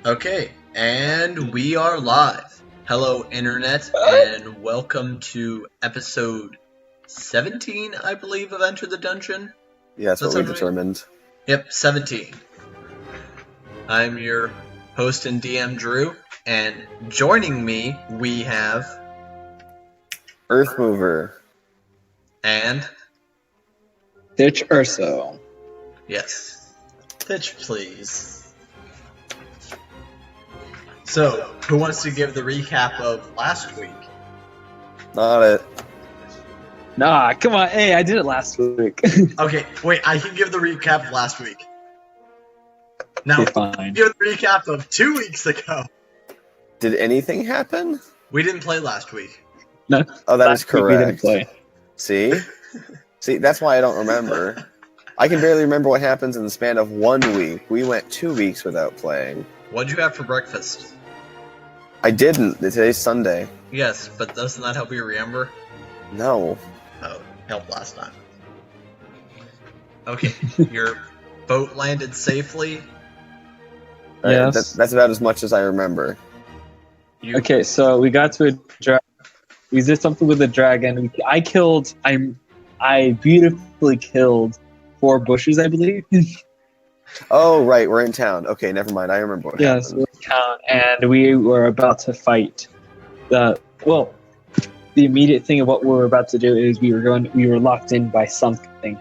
Okay, and we are live. Hello, Internet, and welcome to episode 17, I believe, of Enter the Dungeon. Yeah, that's what we determined. Yep, 17. I'm your host and DM, Drew, and joining me, we have... Earthmover. And... Ditch Urso. Yes. Pitch, please. So, who wants to give the recap of last week? Not it. Nah, come on. Hey, I did it last week. Okay, wait, I can give the recap of last week. Now, fine. give the recap of 2 weeks ago. Did anything happen? We didn't play last week. No. Oh, that is last week correct. We didn't play. See, that's why I don't remember. I can barely remember what happens in the span of 1 week. We went 2 weeks without playing. What'd you have for breakfast? I didn't. Today's Sunday. Yes, but doesn't that help you remember? No. Oh, helped last time. Okay, your boat landed safely. Yes. That's about as much as I remember. Okay, so we got to a dragon. We did something with a dragon. I beautifully killed 4 bushes, I believe. Oh, right. We're in town. Okay, never mind. I remember what happened. Yes, we're in town, and we were about to fight. The immediate thing of what we were about to do is we were locked in by something.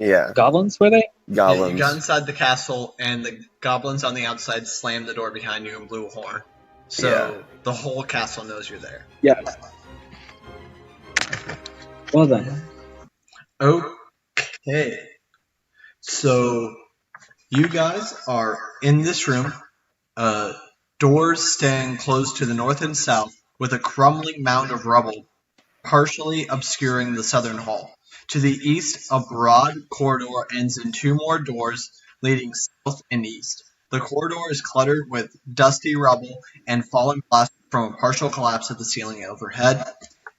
Yeah. Goblins, were they? Goblins. Yeah, you got inside the castle, and the goblins on the outside slammed the door behind you and blew a horn. So the whole castle knows you're there. Yes. Well done. Okay. So you guys are in this room. Doors stand closed to the north and south, with a crumbling mound of rubble partially obscuring the southern hall. To the east, a broad corridor ends in 2 more doors leading south and east. The corridor is cluttered with dusty rubble and fallen glass from a partial collapse of the ceiling overhead,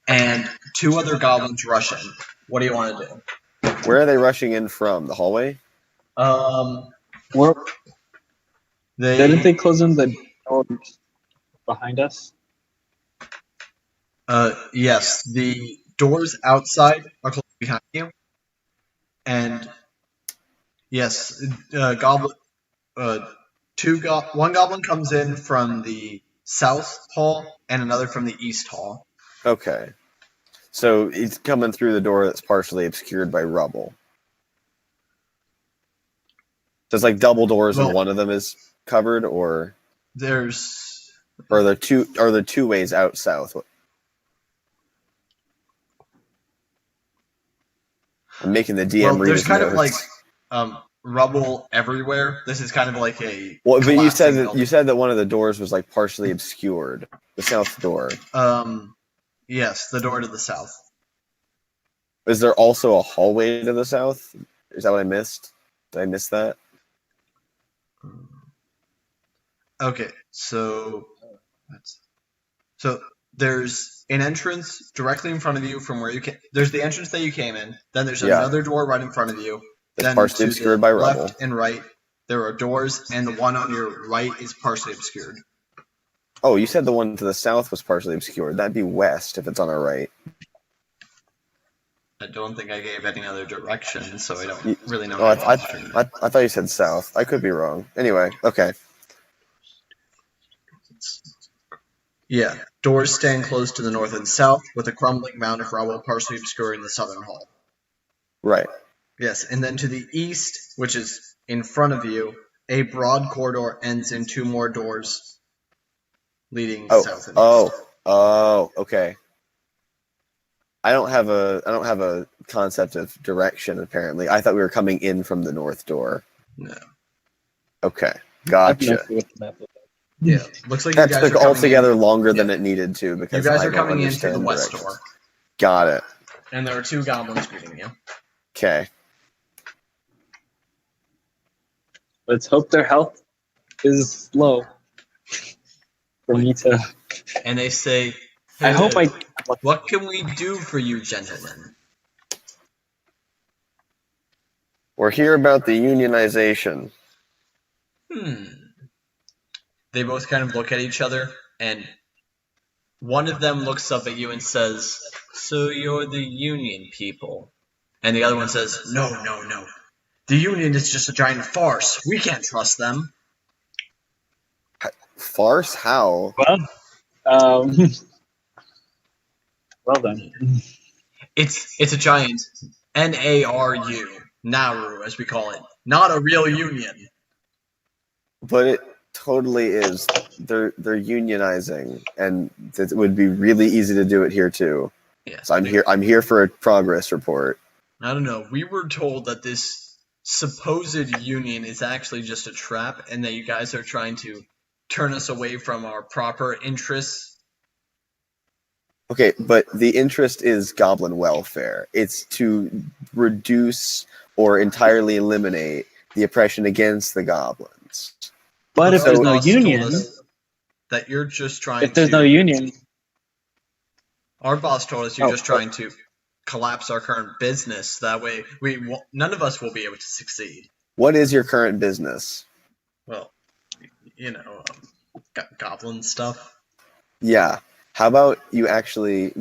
and 2 other goblins rush in. What do you want to do? Where are they rushing in from? The hallway? Didn't they close in the doors behind us? Yes, the doors outside are closed behind you, and yes, one goblin comes in from the south hall and another from the east hall. Okay. So he's coming through the door that's partially obscured by rubble. So it's like double doors and one of them is covered, or are there two ways out south? I'm making the DM read. There's kind notes. of like rubble everywhere. This is kind of like a but you said that one of the doors was like partially obscured. The south door. Yes, the door to the south. Is there also a hallway to the south? Is that what I missed? Did I miss that? Okay, so there's an entrance directly in front of you from where you came. There's the entrance that you came in. Then there's another door right in front of you. It's partially obscured by rubble. Left and right, there are doors, and the one on your right is partially obscured. Oh, you said the one to the south was partially obscured. That'd be west if it's on our right. I don't think I gave any other direction, so I don't really know. I thought you said south. I could be wrong. Anyway, okay. Yeah, doors stand closed to the north and south, with a crumbling mound of rubble partially obscuring the southern hall. Right. Yes, and then to the east, which is in front of you, a broad corridor ends in 2 more doors leading south and east. Oh, okay. I don't have a concept of direction, apparently. I thought we were coming in from the north door. No. Okay, gotcha. Yeah, looks like that you guys took are altogether longer than it needed to because you guys I are don't coming in through the west directions. door. Got it. And there are 2 goblins greeting you. Okay. Let's hope their health is low for me to. And they say, I hope what can we do for you, gentlemen? We're here about the unionization. they both kind of look at each other, and one of them looks up at you and says, "So you're the Union people?" And the other one says, "No, no, no. The Union is just a giant farce. We can't trust them." Farce? How? Well, um, well then. It's a giant NARU, Nauru, as we call it, not a real union. But it totally is. They're unionizing, and it would be really easy to do it here too. Yeah. So I'm here for a progress report. I don't know. We were told that this supposed union is actually just a trap, and that you guys are trying to turn us away from our proper interests. Okay, but the interest is goblin welfare. It's to reduce or entirely eliminate the oppression against the goblins. But if Our there's no boss told union, us that you're just trying if there's to. no union, Our boss told us you're Oh, just trying to collapse our current business. That way, none of us will be able to succeed. What is your current business? Well, goblin stuff. Yeah. How about you actually?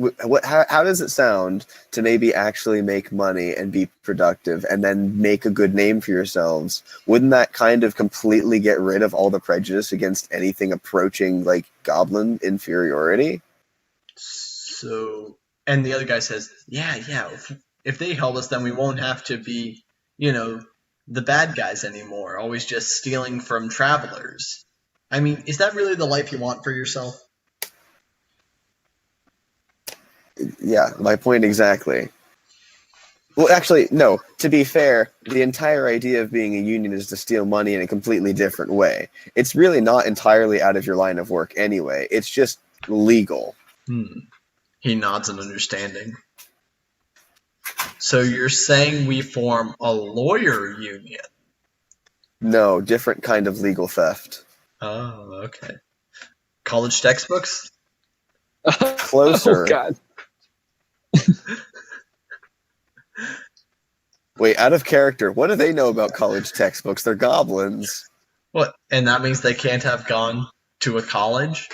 How does it sound to maybe actually make money and be productive, and then make a good name for yourselves? Wouldn't that kind of completely get rid of all the prejudice against anything approaching like goblin inferiority? So, and the other guy says, "Yeah. If they help us, then we won't have to be, the bad guys anymore. Always just stealing from travelers. I mean, is that really the life you want for yourself?" Yeah, my point exactly. Well, actually, no. To be fair, the entire idea of being a union is to steal money in a completely different way. It's really not entirely out of your line of work anyway. It's just legal. He nods in understanding. So you're saying we form a lawyer union? No, different kind of legal theft. Oh, okay. College textbooks? Closer. Oh God. Wait, out of character. What do they know about college textbooks? They're goblins. What? And that means they can't have gone to a college?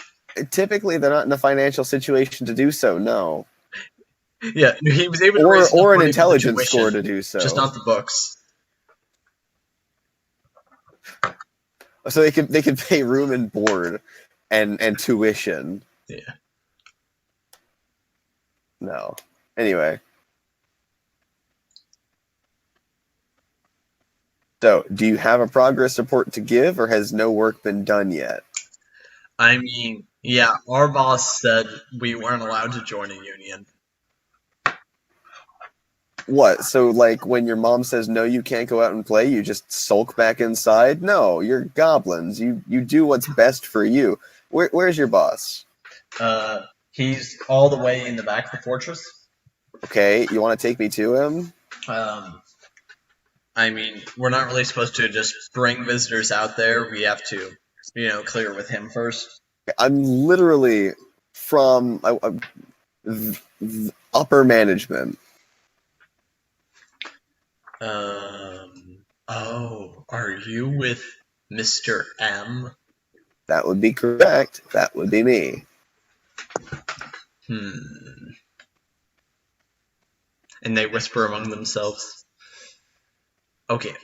Typically, they're not in a financial situation to do so. No, Yeah, he was able to raise enough or an money for the intelligence tuition, score to do so. just not the books. So they could pay room and board, and tuition. Yeah. No. Anyway. So, do you have a progress report to give, or has no work been done yet? I mean, yeah, our boss said we weren't allowed to join a union. What? So, like, when your mom says no, you can't go out and play, you just sulk back inside? No, you're goblins. You do what's best for you. Where's your boss? He's all the way in the back of the fortress. Okay, you want to take me to him? I mean, we're not really supposed to just bring visitors out there. We have to, clear with him first. I'm literally from upper management. Oh, are you with Mr. M? That would be correct. That would be me. And they whisper among themselves. Okay,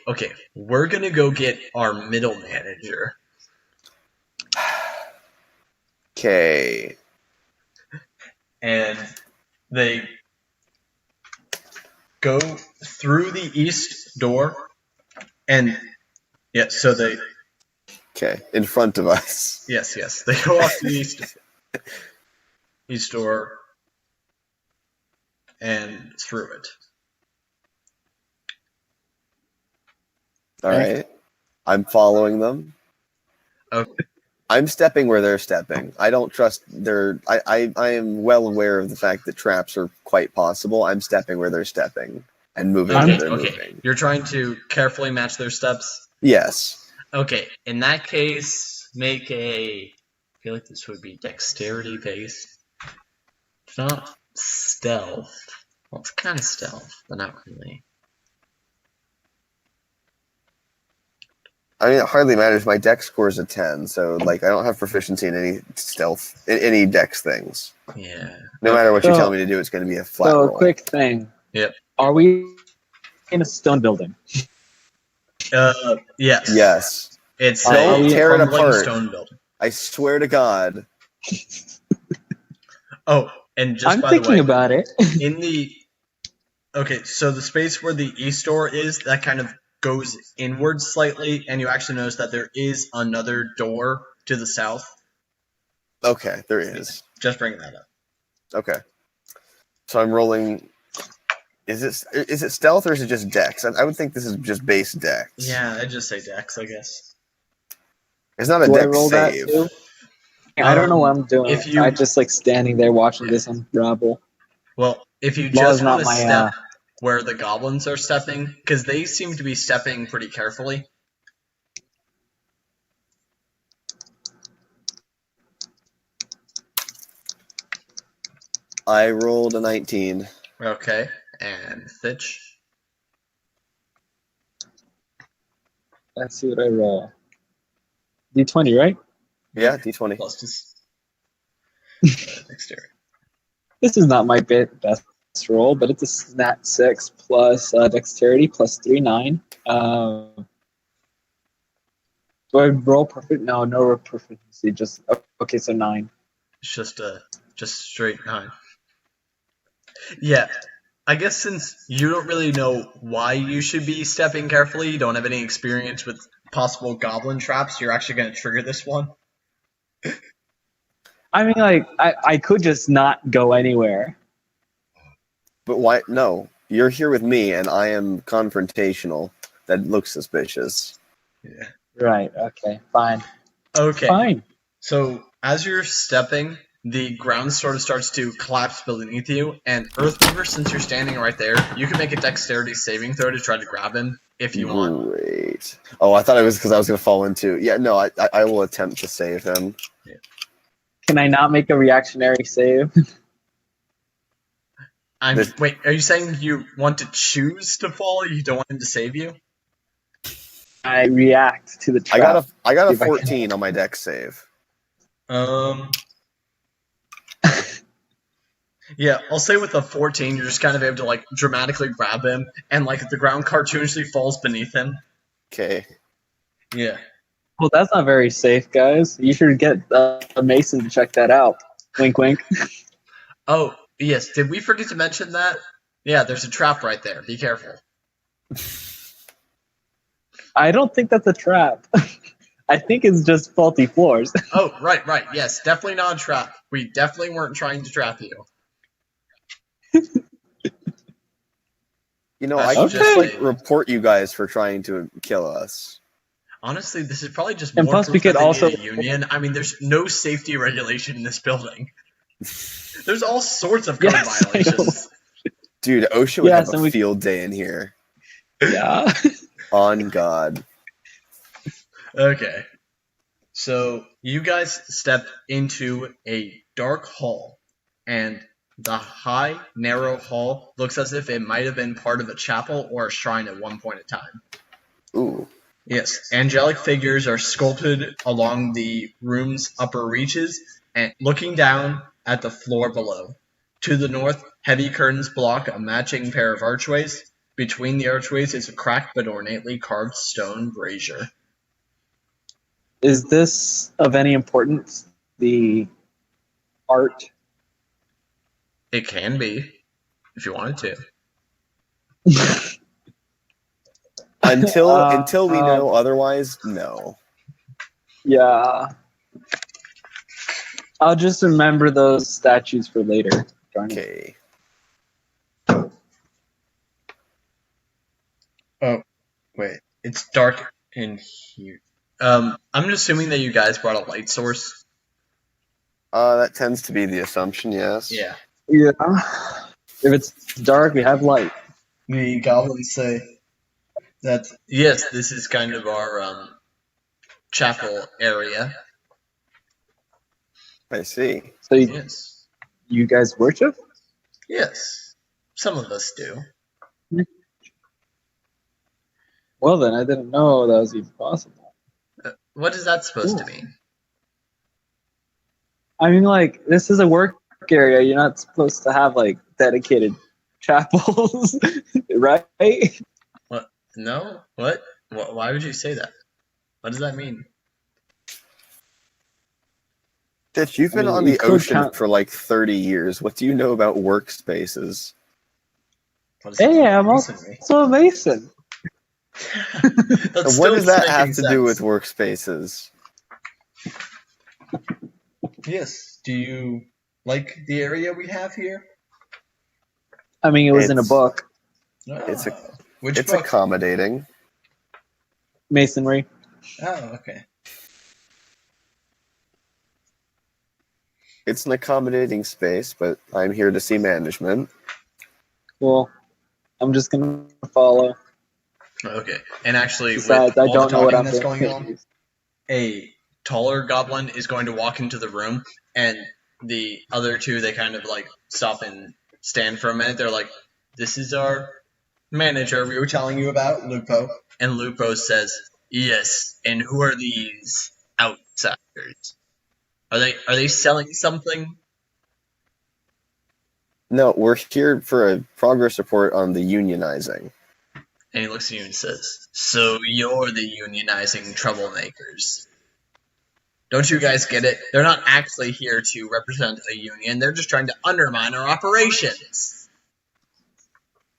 we're gonna go get our middle manager. Okay. And they go through the east door, and so they... Okay, in front of us. Yes, they go off the east door, and through it. All right. I'm following them. Okay. I'm stepping where they're stepping. I don't trust their... I am well aware of the fact that traps are quite possible. I'm stepping where they're stepping and moving where they're moving. You're trying to carefully match their steps? Yes. Okay, in that case, make a... I feel like this would be dexterity based. It's not stealth. Well, it's kind of stealth, but not really. I mean, it hardly matters. My dex score is a 10, so like I don't have proficiency in any stealth, in any dex things. Yeah. No matter what you tell me to do, it's going to be a flat roll. So, quick thing. Yep. Are we in a stone building? Yes. Yes. It's Don't a tear it crumbling apart. stone building. I swear to God. Oh, and just I'm by thinking the way, about it. so the space where the east door is, that kind of goes inward slightly, and you actually notice that there is another door to the south. Okay, there is. Just bringing that up. Okay. So I'm rolling. Is it stealth or is it just dex? I would think this is just base dex. Yeah, I'd just say dex, I guess. It's not a Do I dex roll that save. too? I don't know what I'm doing. if you- I'm just like standing there watching this unravel. Well, if you Law's just not want to my, step where the goblins are stepping, because they seem to be stepping pretty carefully. I rolled a 19. Okay, and Fitch. Let's see what I roll. D20, right? Yeah, d20. Plus just dexterity. This is not my best roll, but it's a nat 6 plus dexterity plus 3, 9. Do I roll perfect? No proficiency. Just okay, so 9. It's just straight 9. Yeah, I guess since you don't really know why you should be stepping carefully, you don't have any experience with possible goblin traps, you're actually going to trigger this one. I mean, like I could just not go anywhere. But why? No, you're here with me, and I am confrontational. That looks suspicious. Yeah. Right. Okay. Fine. Okay. Fine. So as you're stepping, the ground sort of starts to collapse beneath you, and Earthmover, since you're standing right there, you can make a dexterity saving throw to try to grab him if you want. Great. Oh, I thought it was because I was going to fall into. Yeah, no, I will attempt to save him. Can I not make a reactionary save? Wait, are you saying you want to choose to fall? You don't want him to save you? I react to the trap. I got a If I 14 on my dex save. Yeah, I'll say with a 14, you're just kind of able to like dramatically grab him, and like the ground cartoonishly falls beneath him. Okay. Yeah. Well, that's not very safe, guys. You should get a mason to check that out. Wink, wink. Oh, yes. Did we forget to mention that? Yeah, there's a trap right there. Be careful. I don't think that's a trap. I think it's just faulty floors. Oh, right. Yes, definitely not a trap. We definitely weren't trying to trap you. You know, I Okay. could just like report you guys for trying to kill us. Honestly, this is probably just And more plus we proof that could they also- need a union. I mean, there's no safety regulation in this building. There's all sorts of code Yes, I know. violations. Dude, OSHA would Yes, have and a we- field day in here. Yeah. On God. Okay. So you guys step into a dark hall, and the high, narrow hall looks as if it might have been part of a chapel or a shrine at one point in time. Ooh. Yes, angelic figures are sculpted along the room's upper reaches and looking down at the floor below. To the north, heavy curtains block a matching pair of archways. Between the archways is a cracked but ornately carved stone brazier. Is this of any importance? The art? It can be, if you wanted to. Until we know otherwise, no. Yeah. I'll just remember those statues for later. Darn it. Okay. Oh, wait. It's dark in here. I'm assuming that you guys brought a light source. That tends to be the assumption, yes. Yeah. Yeah. If it's dark, we have light. The goblins say that, yes, this is kind of our chapel area. I see. So Yes. you guys worship? Yes. Some of us do. Well, then I didn't know that was even possible. What is that supposed to mean? I mean, like, this is a work area. You're not supposed to have, like, dedicated chapels, right? What? No? What? Why would you say that? What does that mean? Ditch, you've been on the ocean for like 30 years. What do you know about workspaces? Hey, I'm also a Mason. What does that have to do with workspaces? Yes. Do you like the area we have here? I mean, it was in a book. It's Which book? Accommodating. Masonry. Oh, okay. It's an accommodating space, but I'm here to see management. Cool. I'm just gonna follow. Okay. And actually, besides, with I don't know what I'm going on, a taller goblin is going to walk into the room, and the other two, they kind of like stop and stand for a minute. They're like, "This is our manager we were telling you about, Lupo." And Lupo says, "Yes. And who are these outsiders? Are they selling something?" No, we're here for a progress report on the unionizing. And he looks at you and says, "So you're the unionizing troublemakers. Don't you guys get it? They're not actually here to represent a union. They're just trying to undermine our operations."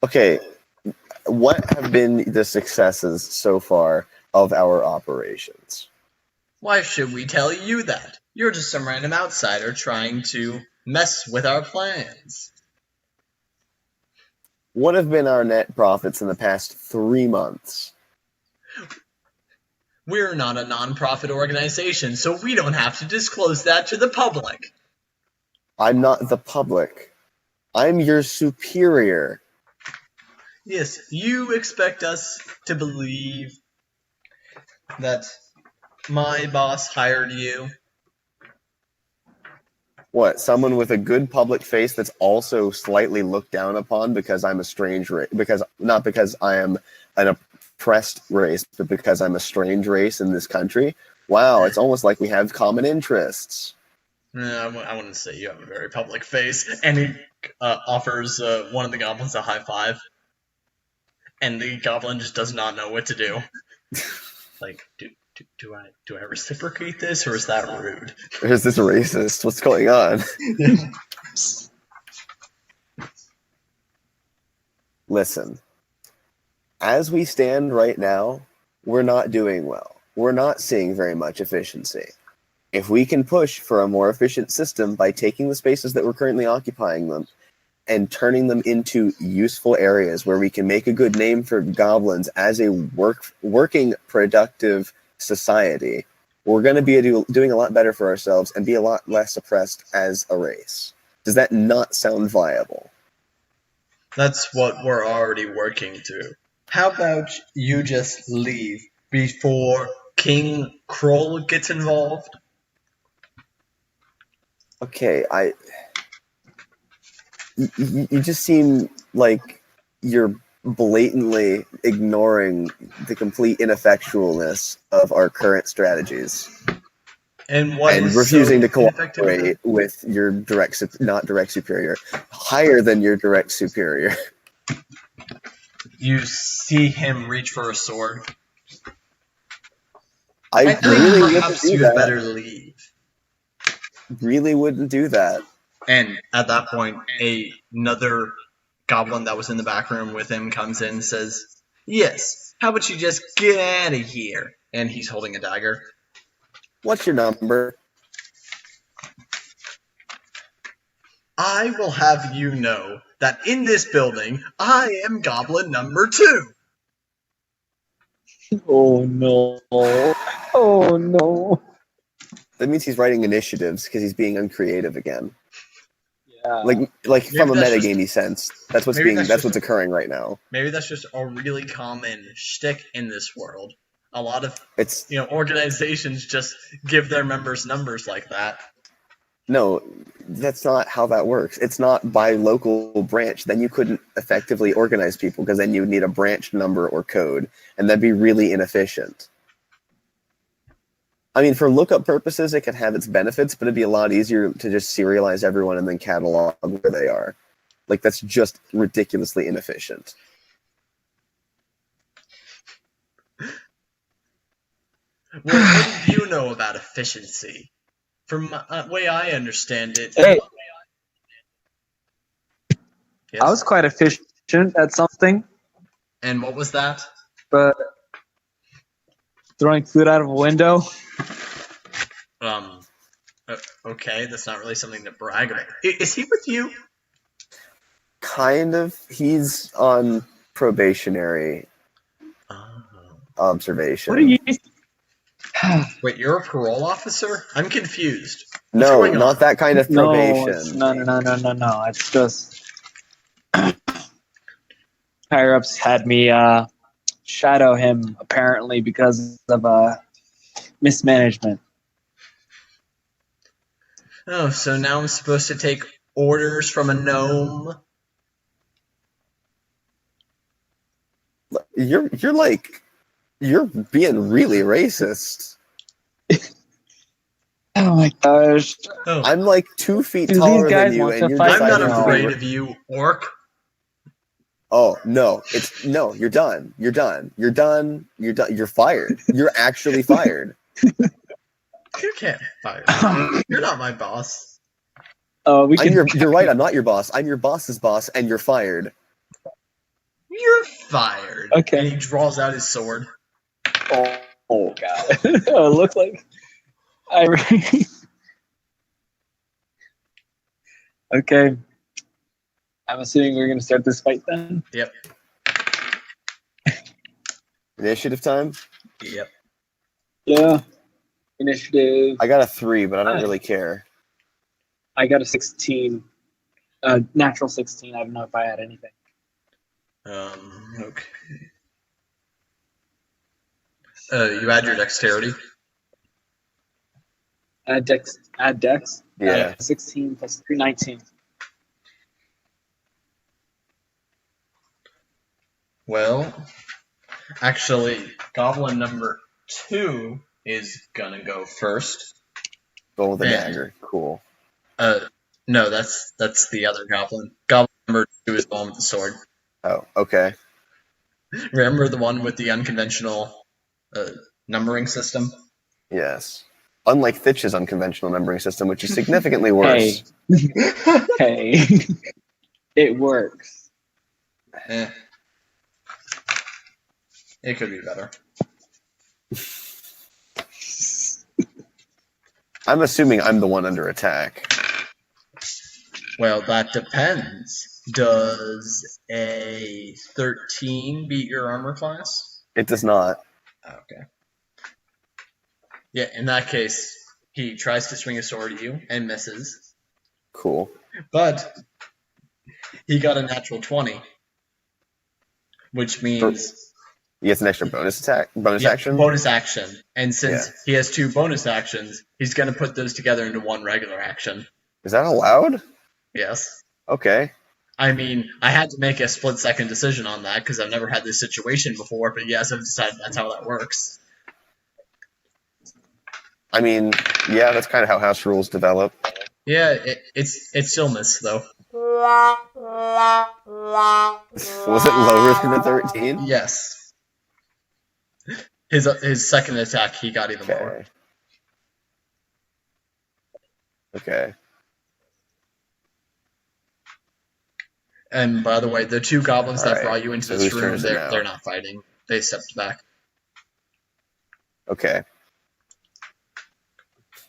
Okay, what have been the successes so far of our operations? Why should we tell you that? You're just some random outsider trying to mess with our plans. What have been our net profits in the past 3 months? We're not a non-profit organization, so we don't have to disclose that to the public. I'm not the public. I'm your superior. Yes, you expect us to believe that my boss hired you? What, someone with a good public face that's also slightly looked down upon because I'm a strange race, not because I am an oppressed race, but because I'm a strange race in this country? Wow, it's almost like we have common interests. I wouldn't say you have a very public face. And he offers one of the goblins a high five. And the goblin just does not know what to do. Like, do I reciprocate this, or is that rude? Or is this racist? What's going on? Listen, as we stand right now, we're not doing well. We're not seeing very much efficiency. If we can push for a more efficient system by taking the spaces that we're currently occupying them and turning them into useful areas where we can make a good name for goblins as a working, productive society, we're going to be doing a lot better for ourselves and be a lot less oppressed as a race. Does that not sound viable? That's what we're already working through. How about you just leave before King Kroll gets involved? Okay, you just seem like you're blatantly ignoring the complete ineffectualness of our current strategies. And refusing to cooperate with your not direct superior, higher than your direct superior. You see him reach for a sword. I really perhaps you had better leave. Really wouldn't do that. And at that point, another goblin that was in the back room with him comes in and says, "Yes, how about you just get out of here?" And he's holding a dagger. What's your number? I will have you know that in this building, I am goblin number 2. Oh no. Oh no. That means he's writing initiatives because he's being uncreative again. Yeah. Like from a metagamey sense. That's what's occurring right now. Maybe that's just a really common shtick in this world. A lot of organizations just give their members numbers like that. No, that's not how that works. It's not by local branch. Then you couldn't effectively organize people because then you would need a branch number or code, and that'd be really inefficient. I mean, for lookup purposes, it can have its benefits, but it'd be a lot easier to just serialize everyone and then catalog where they are. Like, that's just ridiculously inefficient. Well, what do you know about efficiency? From the way I understand it... Hey, Yes? I was quite efficient at something, And what was that? but throwing food out of a window. Okay, that's not really something to brag about. Is he with you? Kind of. He's on probationary observation. What are you? Wait, you're a parole officer? I'm confused. No, going not on? that kind of No, probation. no. It's just higher ups had me shadow him apparently because of mismanagement. Oh, so now I'm supposed to take orders from a gnome? You're being really racist. Oh my gosh! Oh, I'm like 2 feet Do taller these guys than you, want and to you're fight? I'm not deciding to afraid be. of you, orc. Oh no! You're done. You're done. You're fired. You're actually fired. You can't fire me. You're not my boss. We can. You're right. I'm not your boss. I'm your boss's boss, and you're fired. You're fired. Okay. And he draws out his sword. Oh god! It looks like I. Okay. I'm assuming we're gonna start this fight then. Yep. Initiative time. Yep. Yeah. Initiative. I got a 3, but I don't really care. I got a 16. Natural 16. I don't know if I had anything. Okay. You add your dexterity. Add dex. Yeah. 16 plus 3, 19. Well, actually, goblin number 2 is gonna go first. Go with a Yeah. dagger. Cool. No, that's the other goblin. Goblin number 2 is the one with the sword. Oh, okay. Remember the one with the unconventional numbering system? Yes. Unlike Fitch's unconventional numbering system, which is significantly worse. Hey. It works. Eh. It could be better. I'm assuming I'm the one under attack. Well, that depends. Does a 13 beat your armor class? It does not. Okay. Yeah, in that case, he tries to swing a sword at you and misses. Cool. But he got a natural 20, which means He gets an extra bonus action? bonus action. And since he has 2 bonus actions, he's going to put those together into 1 regular action. Is that allowed? Yes. Okay. I mean, I had to make a split-second decision on that because I've never had this situation before, but yes, I've decided that's how that works. I mean, yeah, that's kind of how house rules develop. Yeah, it's still missed, though. Was it lower than a 13? Yes. His second attack, he got even lower. Okay. And by the way, the 2 goblins that Alright, brought you into so this whose room, turn is it now? they're not fighting. They stepped back. Okay.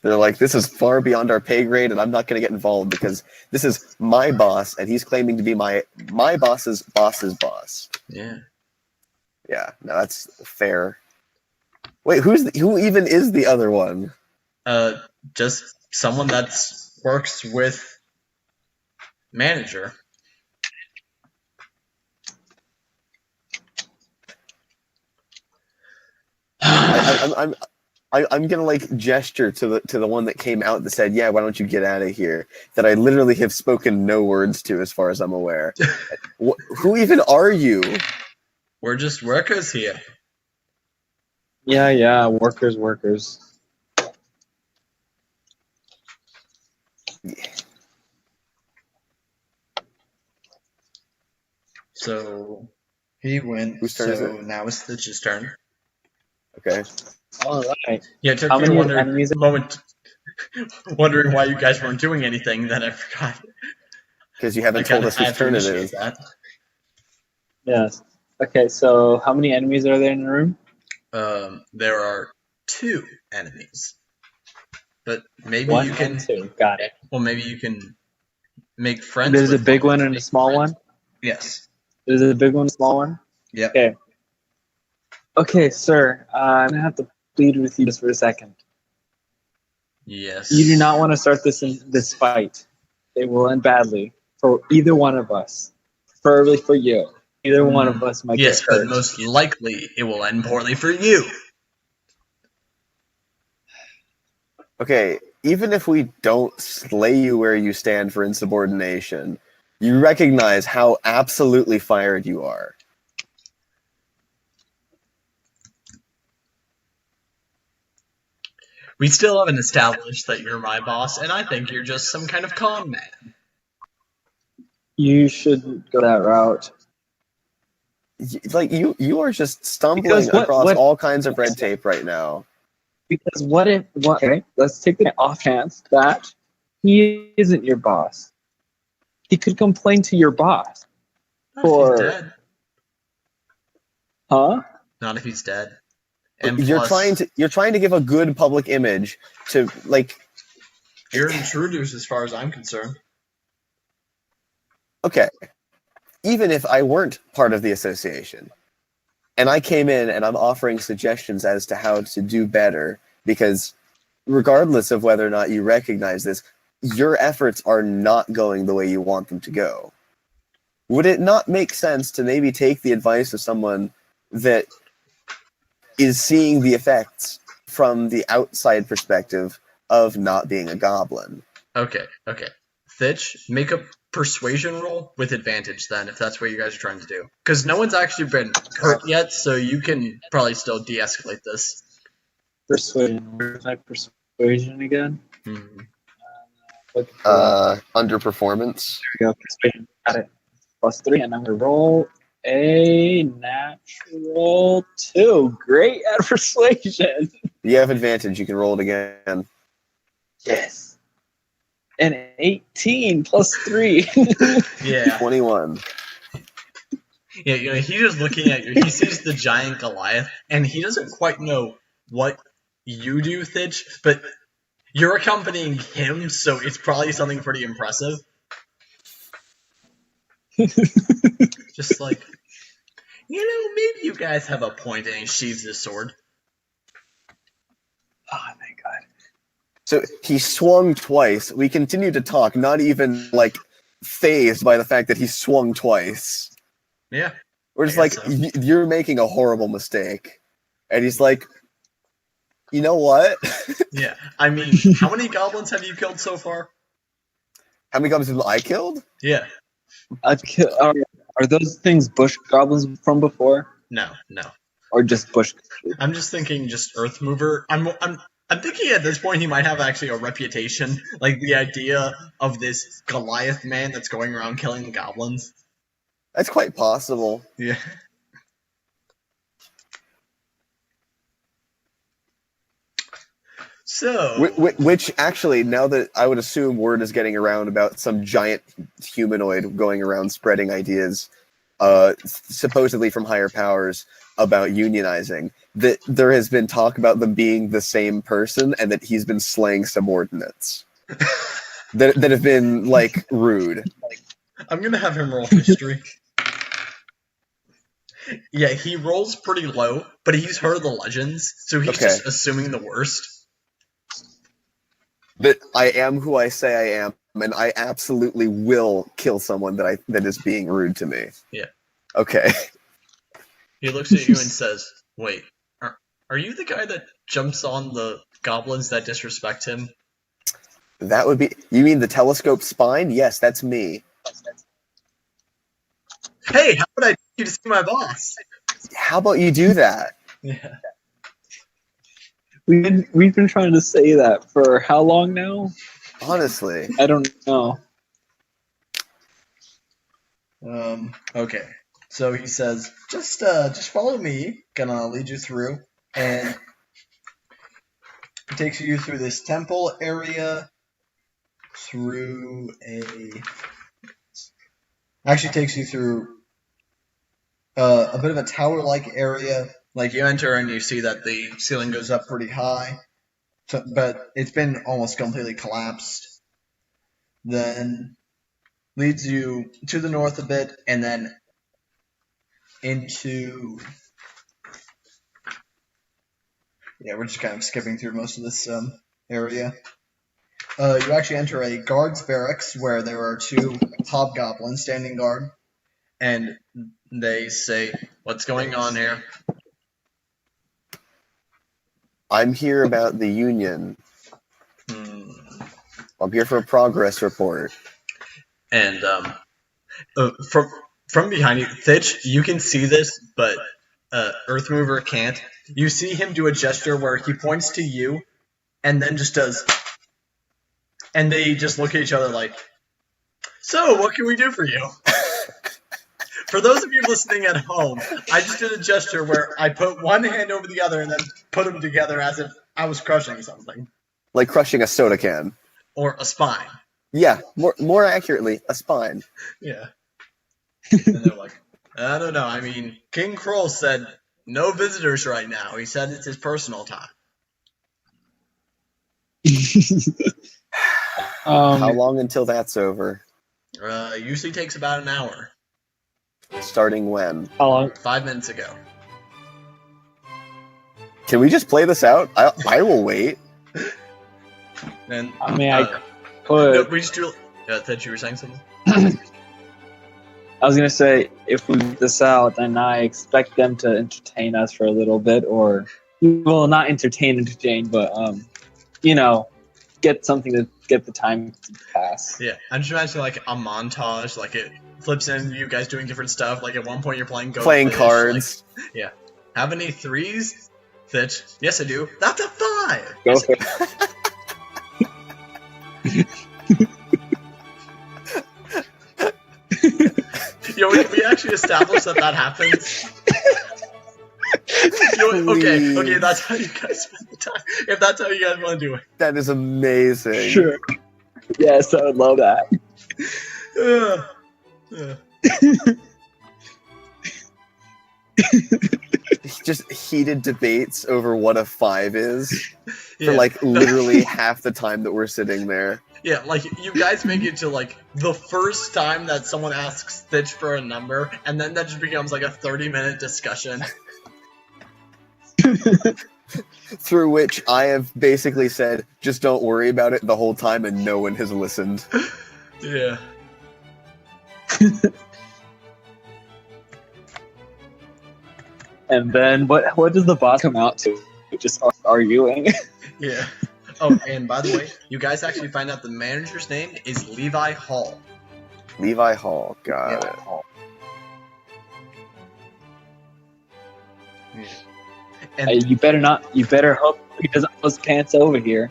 They're like, this is far beyond our pay grade, and I'm not going to get involved because this is my boss, and he's claiming to be my boss's boss's boss. Yeah. Yeah, no, that's fair. Wait, who even is the other one? Just someone that works with manager. I'm gonna like gesture to the one that came out that said, "Yeah, why don't you get out of here?" That I literally have spoken no words to, as far as I'm aware. Who even are you? We're just workers here. Yeah, workers. So he went. Whose turn is So it? now it's Stitch's turn. Okay. All right. Yeah, it took How me a many enemies? moment wondering why you guys weren't doing anything. Then I forgot. Because you haven't told us I whose have to turn it initiate is. that. Yes. Okay, so how many enemies are there in the room? There are 2 enemies, but maybe One you can. and two. Got it. Well, maybe you can make friends. There's with a big one. one and a small one. Yes. There's a big one and a small one. Yep. Okay. Okay, sir. I'm gonna have to plead with you just for a second. Yes. You do not want to start this fight. It will end badly for either one of us. Preferably for you. Either one of us might Yes, get but hurt. most likely it will end poorly for you. Okay, even if we don't slay you where you stand for insubordination, you recognize how absolutely fired you are. We still haven't established that you're my boss, and I think you're just some kind of con man. You shouldn't go that route. Like you are just stumbling across all kinds of red tape right now. Because okay, let's take the off chance that he isn't your boss. He could complain to your boss. Not if he's dead. Huh? Not if he's dead. And You're trying to give a good public image to like. You're intruders as far as I'm concerned. Okay. Even if I weren't part of the association, and I came in and I'm offering suggestions as to how to do better, because regardless of whether or not you recognize this, your efforts are not going the way you want them to go. Would it not make sense to maybe take the advice of someone that is seeing the effects from the outside perspective of not being a goblin? Okay. Thitch, make a persuasion roll with advantage then, if that's what you guys are trying to do. Because no one's actually been hurt yet, so you can probably still de-escalate this. Persuasion. Where's my persuasion again? Underperformance. There we go. Persuasion. Got it. +3, and I'm going to roll a natural 2. Great at persuasion. You have advantage. You can roll it again. Yes. And 18 +3. Yeah. 21. Yeah, he's just looking at you. He sees the giant Goliath, and he doesn't quite know what you do, Thitch, but you're accompanying him, so it's probably something pretty impressive. Just like, maybe you guys have a point, and he sheathes his sword. Oh, thank God. So he swung twice. We continue to talk, not even like phased by the fact that he swung twice. Yeah. We're just like, you're making a horrible mistake. And he's like, you know what? Yeah. I mean, how many goblins have you killed so far? How many goblins have I killed? Yeah. Are those things bush goblins from before? No. Or just bush? I'm just thinking just Earth Mover. I'm thinking at this point he might have actually a reputation, like the idea of this Goliath man that's going around killing the goblins. That's quite possible. Yeah. So, which actually, now that I would assume word is getting around about some giant humanoid going around spreading ideas, supposedly from higher powers, about unionizing, that there has been talk about them being the same person and that he's been slaying subordinates that have been like rude. I'm gonna have him roll history. Yeah, he rolls pretty low, but he's heard of the legends, so he's just assuming the worst. That I am who I say I am, and I absolutely will kill someone that is being rude to me. Yeah. Okay. He looks at you and says, "Wait, are you the guy that jumps on the goblins that disrespect him?" That would be... You mean the telescope spine? Yes, that's me. Hey, how would I take you to see my boss? How about you do that? Yeah. We've been trying to say that for how long now? Honestly. I don't know. Okay. So he says, just follow me. Gonna lead you through, and he takes you through this temple area, actually takes you through a bit of a tower-like area. Like you enter and you see that the ceiling goes up pretty high, but it's been almost completely collapsed. Then leads you to the north a bit, and then into... Yeah, we're just kind of skipping through most of this area. You actually enter a guard's barracks where there are 2 hobgoblins standing guard, and they say, "What's going on here?" I'm here about the Union. I'm here for a progress report. And from behind you, Thitch, you can see this, but Earthmover can't. You see him do a gesture where he points to you, and then just does... And they just look at each other like, "So, what can we do for you?" For those of you listening at home, I just did a gesture where I put one hand over the other and then put them together as if I was crushing something. Like crushing a soda can. Or a spine. Yeah, more accurately, a spine. Yeah. And they're like, "I don't know. I mean, King Kroll said no visitors right now. He said it's his personal time." How long until that's over? Usually takes about an hour. Starting when? How long? 5 minutes ago. Can we just play this out? I will wait. And I mean, I could. no, we just do... Ted, you were saying something? I was gonna say, if we get this out, then I expect them to entertain us for a little bit, or, well, not entertain, but get something to get the time to pass. Yeah, I'm just imagining like a montage, like it flips in, you guys doing different stuff. Like at one point you're playing cards. Like, yeah. Have any 3s? Fitch? Yes, I do. That's a 5. Go Yes, for it. We actually established that happens. Okay, that's how you guys spend the time. If that's how you guys want to do it. That is amazing. Sure. Yes, I would love that. Just heated debates over what a 5 is for like literally half the time that we're sitting there. Yeah, like you guys make it to like the first time that someone asks Stitch for a number, and then that just becomes like a 30-minute discussion. Through which I have basically said, just don't worry about it the whole time, and no one has listened. Yeah. And then what does the boss come out to? Just arguing? Yeah. Oh, and by the way, you guys actually find out the manager's name is Levi Hall. Levi Hall, got it. Yeah. And you better hope he doesn't pull his pants over here.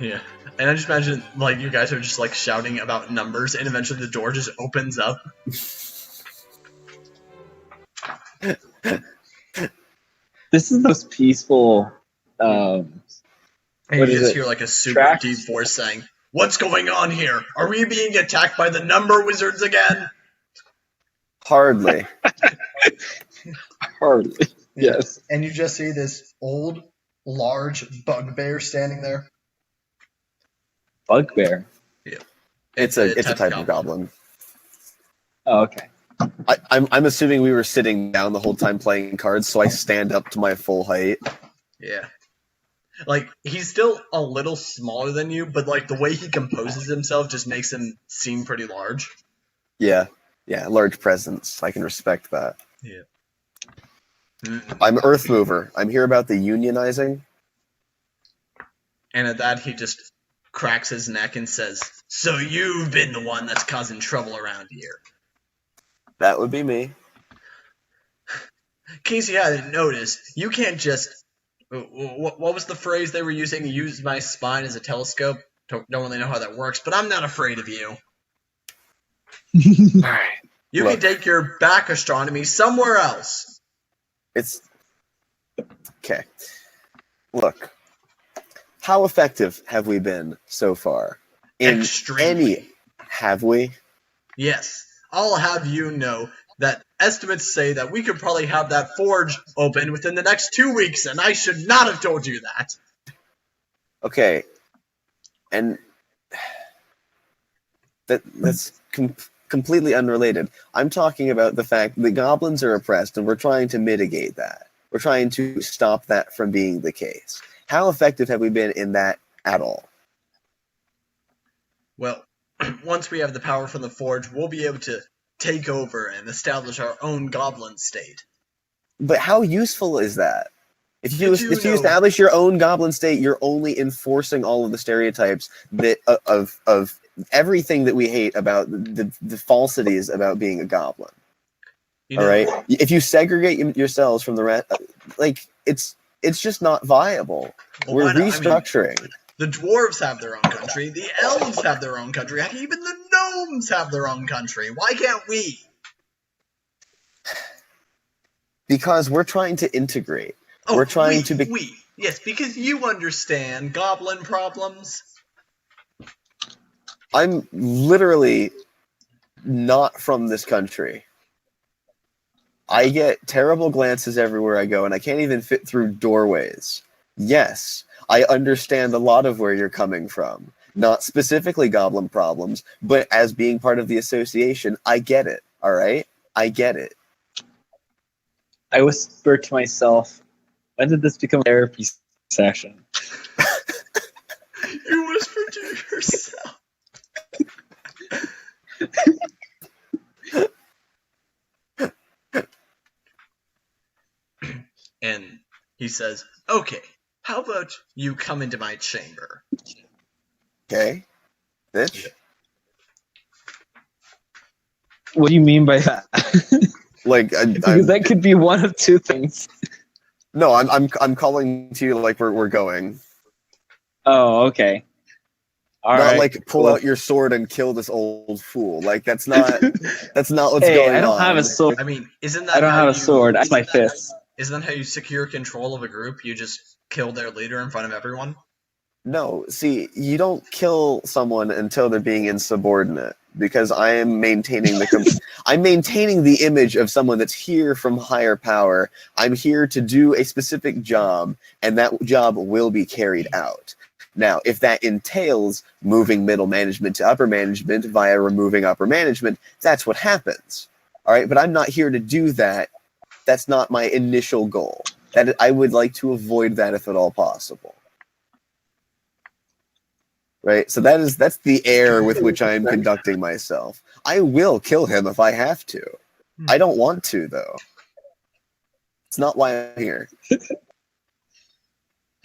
yeah. And I just imagine, like, you guys are just, like, shouting about numbers, and eventually the door just opens up. This is the most peaceful, And you just hear, like, a super deep voice saying, "What's going on here? Are we being attacked by the number wizards again?" Hardly. Hardly. Yes. And you just see this old, large bugbear standing there. Bugbear? Yeah. It's a type of goblin. Oh, okay. I'm assuming we were sitting down the whole time playing cards, so I stand up to my full height. Yeah. Like, he's still a little smaller than you, but, like, the way he composes himself just makes him seem pretty large. Yeah, large presence. I can respect that. Yeah. I'm Earth Mover. I'm here about the unionizing. And at that, he just cracks his neck and says, "So you've been the one that's causing trouble around here." That would be me. In case you hadn't noticed, you can't just... What was the phrase they were using? Use my spine as a telescope? Don't really know how that works, but I'm not afraid of you. Alright. You Look. can take your back astronomy somewhere else. It's okay. Look, how effective have we been so far? In Extremely. have we? Yes. I'll have you know that estimates say that we could probably have that forge open within the next 2 weeks, and I should not have told you that. Okay, and that's completely unrelated. I'm talking about the fact the goblins are oppressed, and we're trying to mitigate that. We're trying to stop that from being the case. How effective have we been in that at all? Well, once we have the power from the forge, we'll be able to take over and establish our own goblin state. But how useful is that? If you Did you know- establish your own goblin state, you're only enforcing all of the stereotypes that of everything that we hate about the falsities about being a goblin. You know, All right. If you segregate yourselves from the rest, like it's just not viable. Well, We're why not? I mean, restructuring. the dwarves have their own country, the elves have their own country, heck, even the gnomes have their own country. Why can't we? Because we're trying to integrate. Oh, We're trying to be. Yes, because you understand goblin problems. I'm literally not from this country. I get terrible glances everywhere I go, and I can't even fit through doorways. Yes, I understand a lot of where you're coming from. Not specifically goblin problems, but as being part of the association, I get it, all right? I get it. I whisper to myself, when did this become a therapy session? You whisper to yourself. And he says, okay, how about you come into my chamber? Okay? Bitch? What do you mean by that? Like, Because that could be one of two things. no, I'm calling to you like we're going. Oh, okay. All not right. like pull out your sword and kill this old fool. Like that's not what's going on. I don't have a sword. I mean, isn't that I don't how have a you- sword. I have isn't my that- fists. Isn't that how you secure control of a group? You just kill their leader in front of everyone? No, see, you don't kill someone until they're being insubordinate because I am maintaining I'm maintaining the image of someone that's here from higher power. I'm here to do a specific job, and that job will be carried out. Now, if that entails moving middle management to upper management via removing upper management, that's what happens. All right, but I'm not here to do that. That's not my initial goal. That I would like to avoid that if at all possible. Right? So that's the air with which I am conducting myself. I will kill him if I have to. I don't want to, though. It's not why I'm here.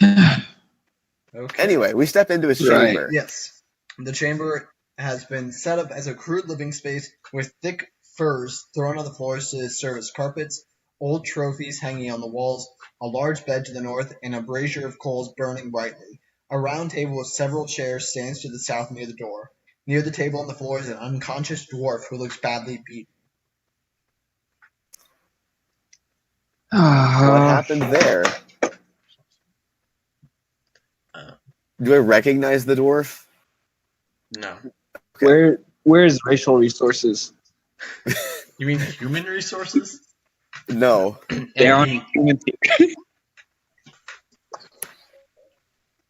Okay. Anyway, we step into his chamber. Yes. The chamber has been set up as a crude living space with thick furs thrown on the floors to serve as carpets, old trophies hanging on the walls, a large bed to the north, and a brazier of coals burning brightly. A round table with several chairs stands to the south near the door. Near the table on the floor is an unconscious dwarf who looks badly beaten. What happened there? Do I recognize the dwarf? No. Okay. Where's racial resources? You mean human resources? No. They And aren't he- human.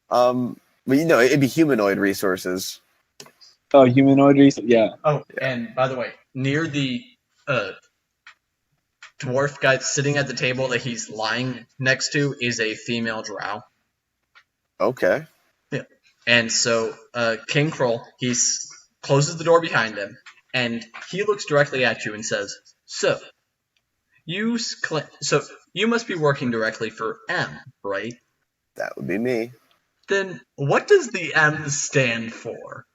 But it'd be humanoid resources. Oh, humanoid resources. Yeah. Oh, and by the way, near the dwarf guy sitting at the table that he's lying next to is a female drow. Okay. And so King Kroll, he closes the door behind him, and he looks directly at you and says, So you must be working directly for M, right? That would be me. Then what does the M stand for?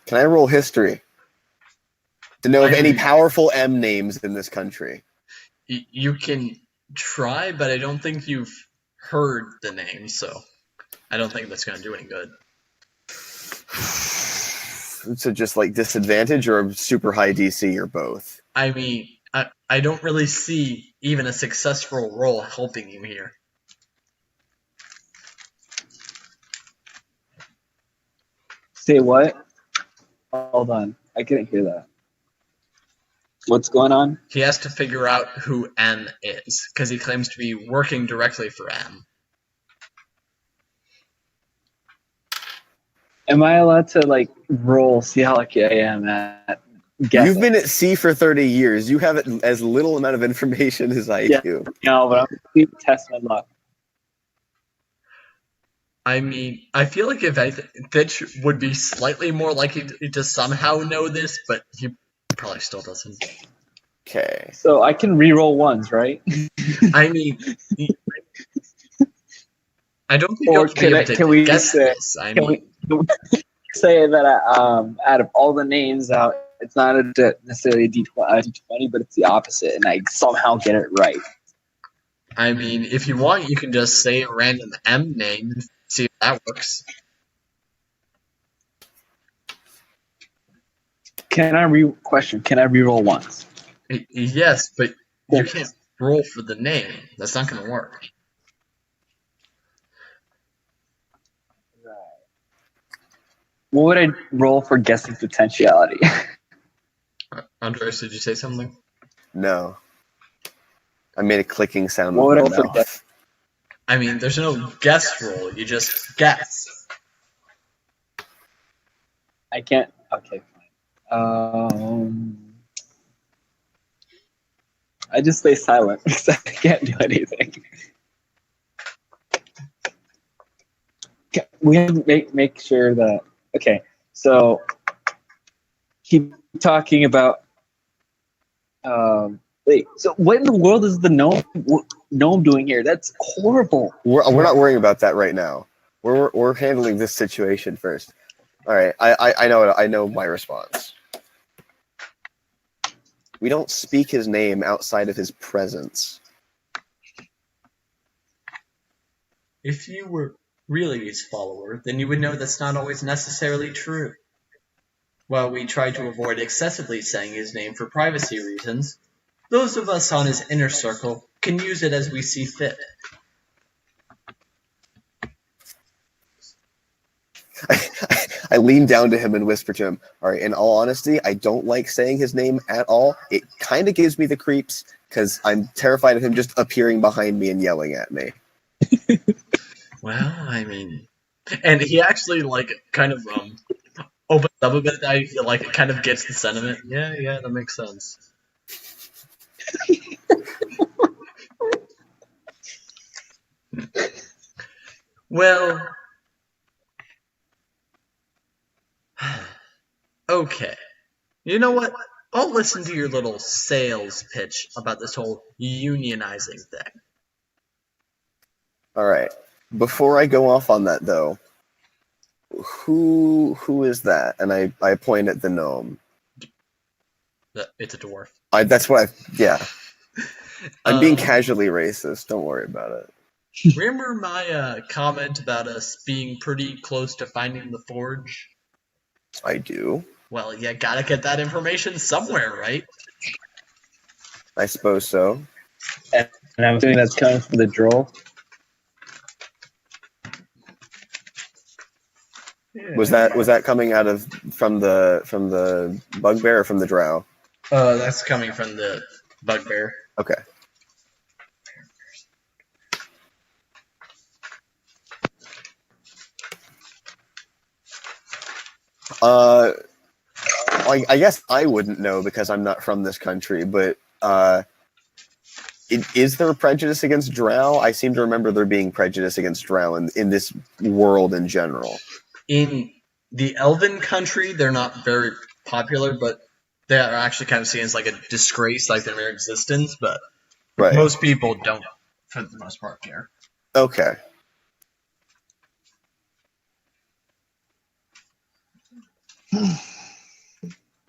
Can I roll history to know of any powerful M names in this country? You can try, but I don't think you've heard the name, so I don't think that's going to do any good. So just like disadvantage or super high DC or both? I mean, I don't really see even a successful roll helping you here. Say what? Hold on. I couldn't hear that. What's going on? He has to figure out who M is, because he claims to be working directly for M. Am I allowed to like roll, see how lucky I am at guessing? You've been at sea for 30 years. You have as little amount of information as I do. No, but I'm going to test my luck. I mean, I feel like if Fitch would be slightly more likely to somehow know this, but he probably still doesn't. Okay. So I can re-roll ones, right? I mean, I don't think Or you'll be able to guess this. I mean, Can we say that out of all the names out, it's not necessarily a D20, but it's the opposite, and I somehow get it right. I mean, if you want, you can just say a random M name and see if that works. Can I re-roll once? Yes, but you can't roll for the name. That's not going to work. What would I roll for guessing potentiality? Andres, did you say something? No. I made a clicking sound What with would my I mouth. forget? I mean, there's no guess roll. You just guess. I can't. Okay, fine. I just stay silent because I can't do anything. We have to make sure that. Okay, so keep talking about. Wait, so what in the world is the gnome doing here? That's horrible. We're not worrying about that right now. We're handling this situation first. All right, I know my response. We don't speak his name outside of his presence. If you were really his follower, then you would know that's not always necessarily true. While we try to avoid excessively saying his name for privacy reasons, those of us on his inner circle can use it as we see fit. I lean down to him and whisper to him, all right, in all honesty, I don't like saying his name at all. It kind of gives me the creeps because I'm terrified of him just appearing behind me and yelling at me. Well, I mean... And he actually, like, kind of, opens up a bit. I feel like it kind of gets the sentiment. Yeah, that makes sense. Well... Okay. You know what? I'll listen to your little sales pitch about this whole unionizing thing. All right. Before I go off on that, though, who is that? And I point at the gnome. It's a dwarf. That's what yeah. I'm being casually racist. Don't worry about it. Remember my comment about us being pretty close to finding the forge? I do. Well, you gotta get that information somewhere, right? I suppose so. And I'm assuming that's coming from the droll. Yeah. Was that coming out of from the bugbear or from the drow? That's coming from the bugbear. Okay. I guess I wouldn't know because I'm not from this country, but is there a prejudice against drow? I seem to remember there being prejudice against drow in this world in general. In the elven country, they're not very popular, but they are actually kind of seen as like a disgrace, like their mere existence, but Right. most people don't, for the most part, care. Okay.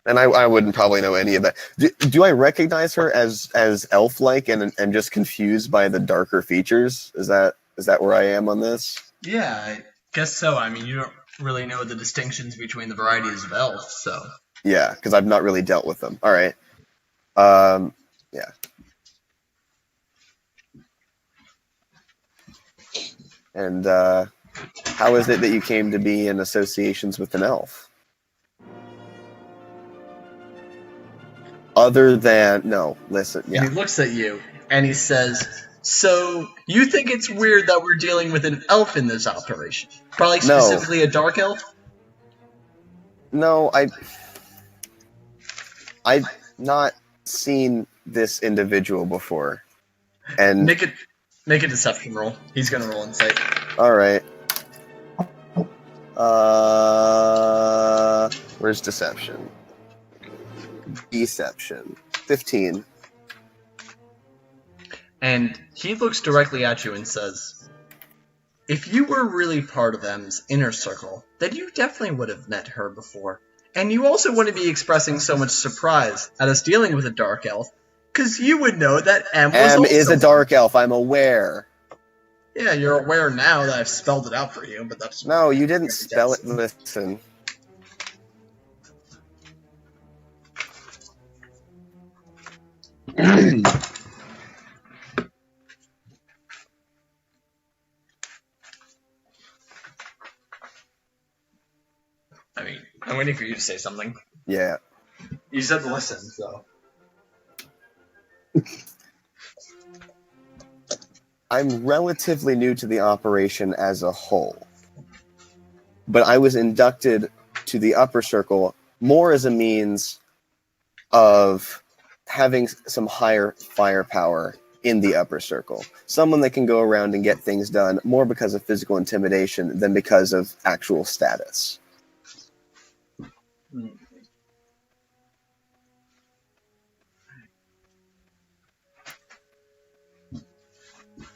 And I wouldn't probably know any of that. Do I recognize her as elf-like and just confused by the darker features? Is that where I am on this? Yeah, I guess so. I mean, you don't really know the distinctions between the varieties of elf, so... Yeah, because I've not really dealt with them. All right. Yeah. And how is it that you came to be in associations with an elf? Other than... No, listen, And yeah. he looks at you, and he says, so, you think it's weird that we're dealing with an elf in this operation? Probably No. specifically a dark elf? No, I've not seen this individual before. And Make a deception roll. He's gonna roll insight. all right. Where's deception? Deception. 15. And he looks directly at you and says, if you were really part of M's inner circle, then you definitely would have met her before. And you also wouldn't be expressing so much surprise at us dealing with a dark elf, because you would know that M was M also is a dark elf, I'm aware. Yeah, you're aware now that I've spelled it out for you, but that's... No, you didn't spell it. Listen. I mean, I'm waiting for you to say something. Yeah. You said listen, so... I'm relatively new to the operation as a whole. But I was inducted to the upper circle more as a means of having some higher firepower in the upper circle. Someone that can go around and get things done more because of physical intimidation than because of actual status.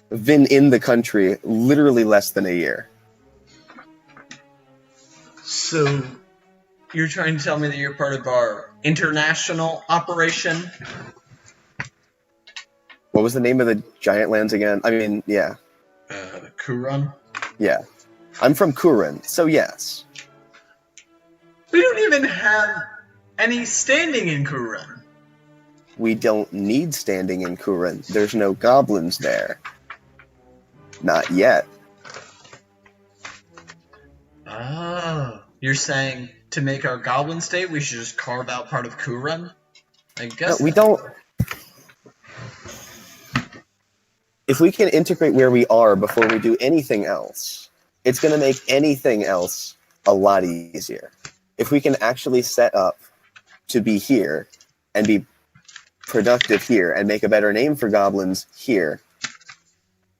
Been in the country literally less than a year. So, you're trying to tell me that you're part of our international operation? What was the name of the giant lands again? I mean, yeah. Kuran? Yeah. I'm from Kuran, so yes. We don't even have any standing in Kuran. We don't need standing in Kuran. There's no goblins there. Not yet. Oh. You're saying to make our goblin state, we should just carve out part of Kuran? I guess... No, we don't... If we can integrate where we are before we do anything else, it's going to make anything else a lot easier. If we can actually set up to be here and be productive here and make a better name for goblins here,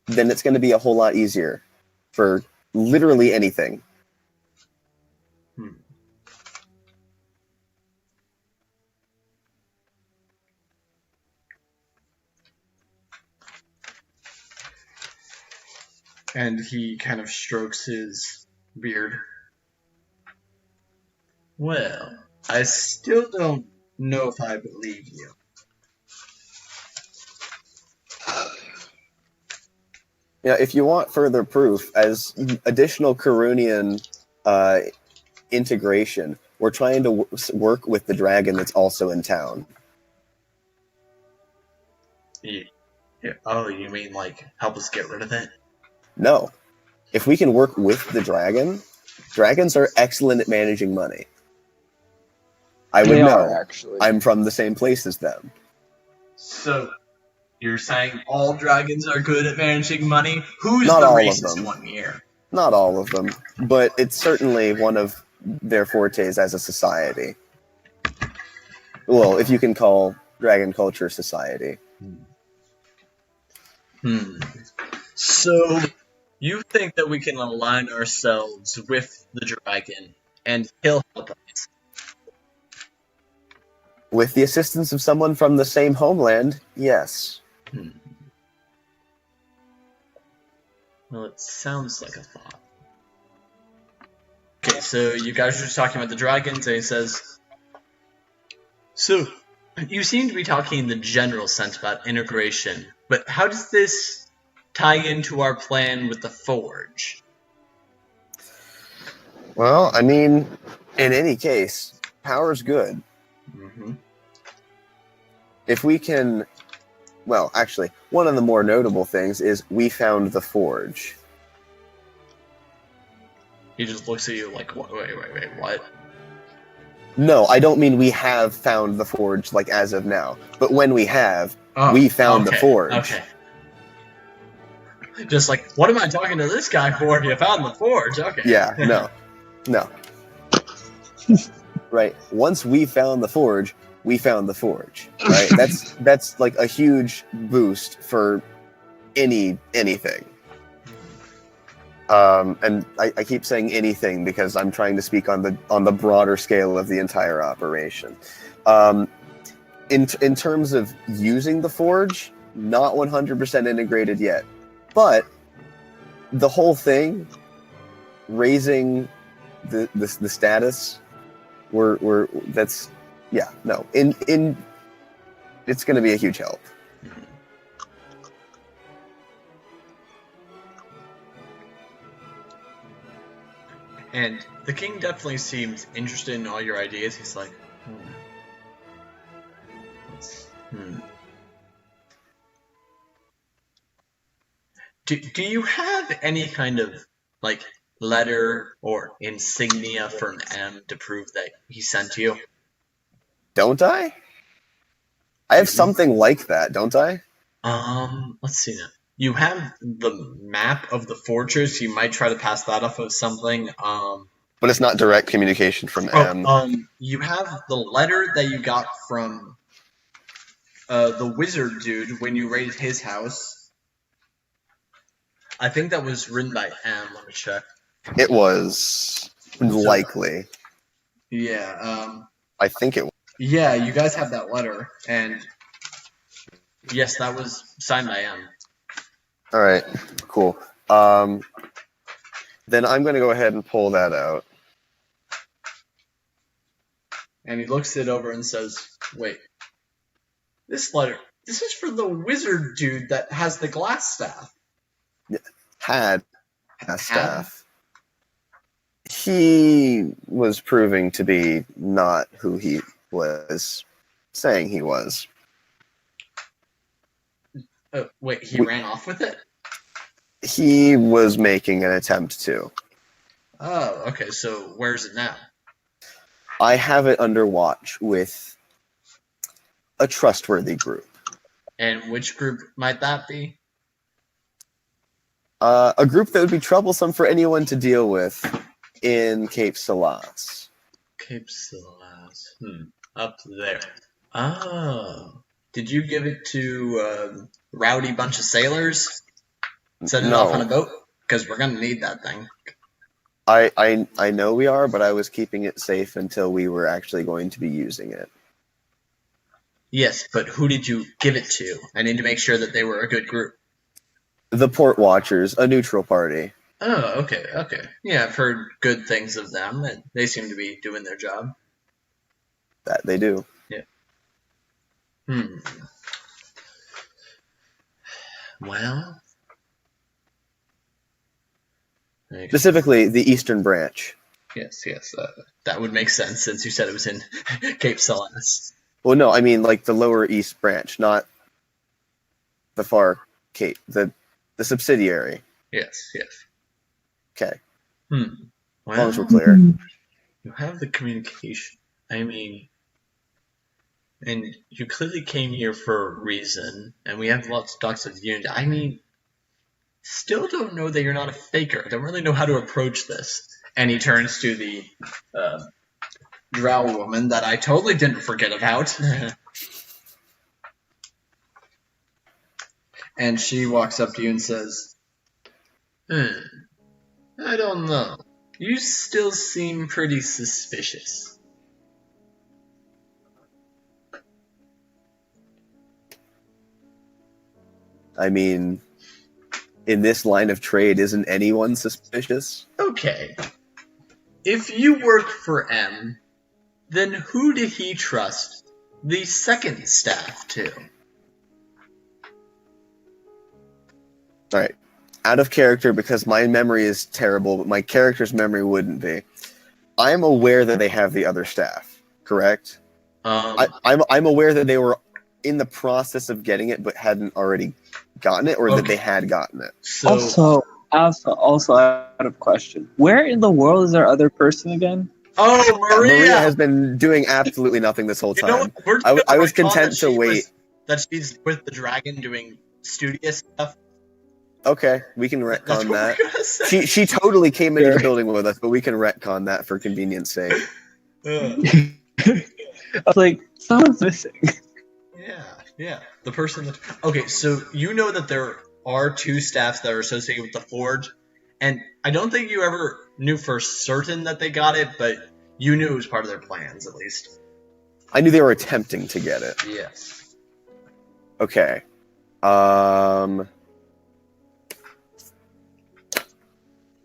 then it's going to be a whole lot easier for literally anything. And he kind of strokes his beard. Well, I still don't know if I believe you. Yeah, if you want further proof, as additional Karunian integration, we're trying to work with the dragon that's also in town. Yeah. Oh, you mean like help us get rid of it? No. If we can work with the dragon, dragons are excellent at managing money. I would know. Actually. I'm from the same place as them. So, you're saying all dragons are good at managing money? Who's Not the all of racist them. one here? Not all of them, but it's certainly one of their fortes as a society. Well, if you can call dragon culture society. So, you think that we can align ourselves with the dragon and he'll help us? With the assistance of someone from the same homeland, yes. Well, it sounds like a thought. Okay, so you guys are just talking about the dragons, and he says, so, you seem to be talking in the general sense about integration, but how does this tie into our plan with the Forge? Well, I mean, in any case, power's good. Mm-hmm. If we can... Well, actually, one of the more notable things is we found the forge. He just looks at you like, wait, what? No, I don't mean we have found the forge, like, as of now. But when we have, Oh, we found the okay, forge. Okay. Just like, what am I talking to this guy for? You found the forge. Okay. Yeah, no. Right. Once we found the forge, we found the forge. Right. That's like a huge boost for anything. And I keep saying anything because I'm trying to speak on the broader scale of the entire operation. In terms of using the forge, not 100% integrated yet, but the whole thing, raising the status, it's going to be a huge help. And the king definitely seems interested in all your ideas. He's like, Do you have any kind of, like, letter or insignia from M to prove that he sent you? Don't I? I have something like that, don't I? Let's see now. You have the map of the fortress. You might try to pass that off as something. But it's not direct communication from M. You have the letter that you got from the wizard dude when you raided his house. I think that was written by M. Let me check. It was likely. Yeah. I think it was. Yeah, you guys have that letter, and yes, that was signed by M. All right, cool. Then I'm going to go ahead and pull that out. And he looks it over and says, wait, this letter, this is for the wizard dude that has the glass staff. Had a staff. He was proving to be not who he was saying he was. Wait, he ran off with it? He was making an attempt to. Oh, okay, so where's it now? I have it under watch with a trustworthy group. And which group might that be? A group that would be troublesome for anyone to deal with in Cape Salas. Cape Salas. Up there. Oh. Did you give it to a rowdy bunch of sailors? Set it off on a boat? Because we're going to need that thing. I know we are, but I was keeping it safe until we were actually going to be using it. Yes, but who did you give it to? I need to make sure that they were a good group. The Port Watchers, a neutral party. Oh, okay. Yeah, I've heard good things of them, and they seem to be doing their job. That they do. Yeah. Well... Specifically, the Eastern Branch. Yes. That would make sense since you said it was in Cape Salas. Well, no, I mean like the Lower East Branch, not the far Cape, the subsidiary. Yes. Okay. Well, As long as we're clear. You have the communication. I mean, and you clearly came here for a reason, and we have lots of talks of unity. I mean, still don't know that you're not a faker. I don't really know how to approach this. And he turns to the drow woman that I totally didn't forget about. And she walks up to you and says, I don't know. You still seem pretty suspicious. I mean, in this line of trade, isn't anyone suspicious? Okay. If you work for M, then who did he trust the second staff to? Alright. out of character because my memory is terrible, but my character's memory wouldn't be. I'm aware that they have the other staff, correct? I'm aware that they were in the process of getting it, but hadn't already gotten it, or that they had gotten it. So, Also out of question. Where in the world is our other person again? oh, Maria has been doing absolutely nothing this whole You know time. what? We're just I was gonna retcon content to wait. that she's with the dragon doing studious stuff. Okay, we can That's retcon what that. we're gonna say. She totally came into the building with us, but we can retcon that for convenience sake. I was like, someone's missing. Yeah. The person that... Okay, so you know that there are 2 staffs that are associated with the Forge, and I don't think you ever knew for certain that they got it, but you knew it was part of their plans, at least. I knew they were attempting to get it. Yes. Okay.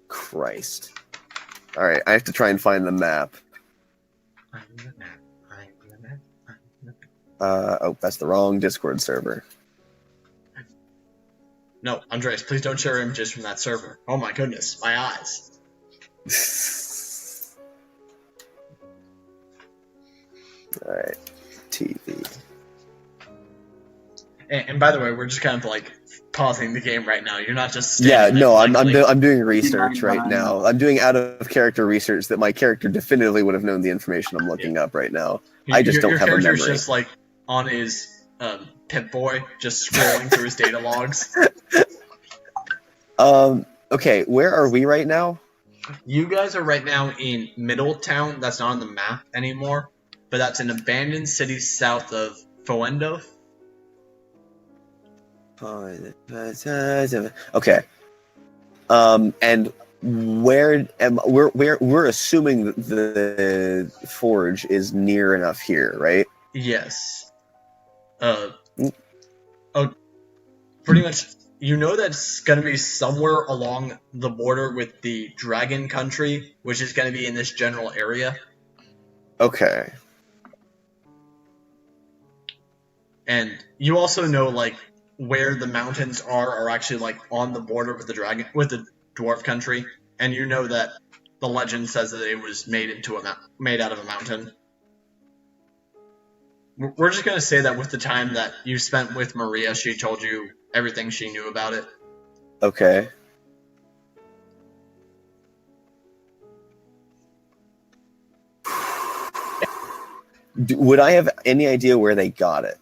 Christ. Alright, I have to try and find the map. Oh, that's the wrong Discord server. No, Andreas, please don't share images from that server. Oh my goodness, my eyes. Alright, TV. And by the way, we're just kind of like pausing the game right now. You're not just Yeah, no, I'm blankly. doing research right now. I'm doing out of character research that my character definitively would have known the information I'm looking up right now. I just don't your have a character's memory. just like on his Pip-Boy, just scrolling through his data logs. Okay, where are we right now? You guys are right now in Minolt Town. That's not on the map anymore, but that's an abandoned city south of Foendo. Okay. And we're assuming that the forge is near enough here, right? Yes. Pretty much. You know that's going to be somewhere along the border with the Dragon Country, which is going to be in this general area. Okay. And you also know, like, where the mountains are actually, like, on the border with the Dwarf Country. And you know that the legend says that it was made out of a mountain. We're just going to say that with the time that you spent with Maria, she told you everything she knew about it. Okay. Would I have any idea where they got it?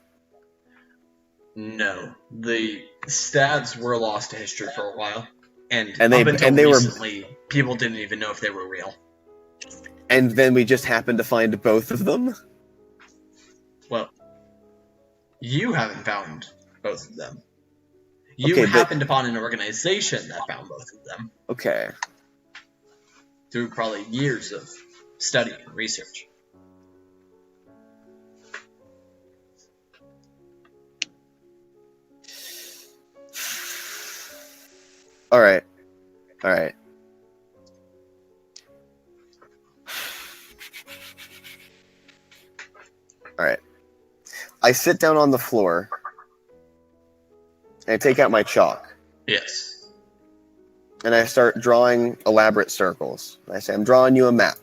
No. The stats were lost to history for a while. And they recently, people didn't even know if they were real. And then we just happened to find both of them? Well, you haven't found both of them. You happened upon an organization that found both of them. Okay. Through probably years of study and research. Alright. I sit down on the floor and I take out my chalk. Yes. And I start drawing elaborate circles. I say, I'm drawing you a map.